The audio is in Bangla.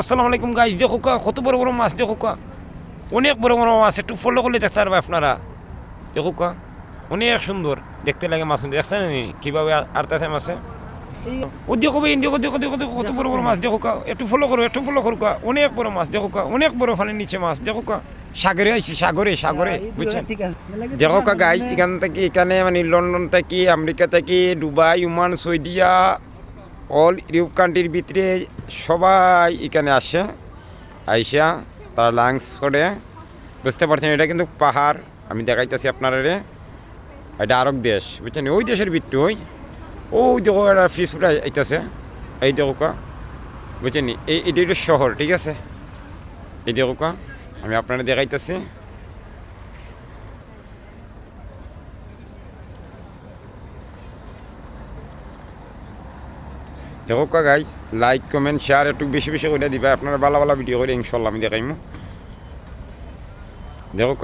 আসসালামু আলাইকুম গাইস, দেখো কত বড় বড় মাছ, দেখো অনেক বড় বড় মাছ। একটু ফলো করলে দেখতে পারবে আপনারা। দেখো অনেক সুন্দর দেখতে লাগে মাছ, দেখছেন কীভাবে আরতেছে মাছে। ও দেখো ভাই, দেখো দেখো দেখো দেখো কত বড় বড় মাছ। দেখো একটু ফলো করো, একটু ফলো করো। অনেক বড় মাছ, দেখো অনেক বড় ফানের নিচে মাছ। দেখো সাগরে আইছি, সাগরে সাগরে, বুঝছেন। দেখো গাইস, এখান থেকে এখানে মানে লন্ডন থেকে, আমেরিকা থেকে, Dubai, Oman, Saudia, all Europe কান্ট্রির ভিতরে সবাই এখানে আসে। আইসা তারা লাঞ্চ করে। বুঝতে পারছেন, এটা কিন্তু পাহাড়। আমি দেখাইতেছি আপনারা, এটা আরব দেশ, বুঝছেন। ওই দেশের ভিতরে ওই দেখো একটা ফিস ফুটা আইতেছে, এই দেখো, বুঝছেন। এটা একটু শহর, ঠিক আছে। এই দেখো আমি আপনারা দেখাইতেছি। দেখো গাইস, লাইক কমেন্ট শেয়ার একটু বেশি বেশি করে দিবা। আপনারা ভালো ভালো ভিডিও করে ইনশাল্লাহ আমি দেখাইমু। দেখো